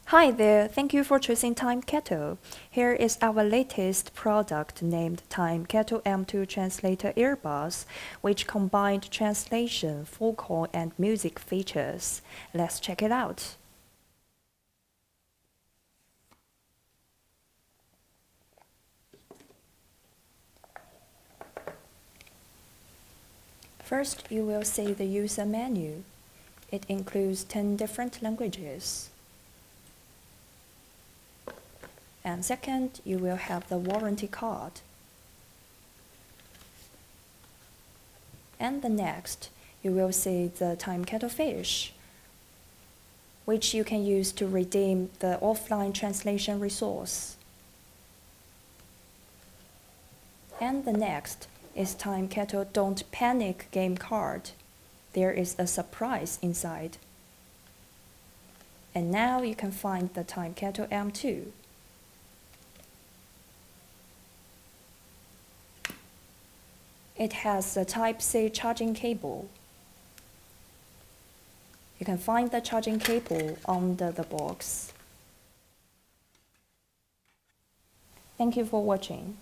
Hi there, thank you for choosing Timekettle. Here is our latest product named Timekettle M2 Translator Earbuds, which combined translation, vocal, and music features. Let's check it out. First, you will see the user menu. It includes 10 different languages. And second, you will have the warranty card. And the next, you will see the Timekettle fish, which you can use to redeem the offline translation resource. And the next is Timekettle Don't Panic game card. There is a surprise inside. And now you can find the Timekettle M2. It has a Type-C charging cable. You can find the charging cable under the box. Thank you for watching.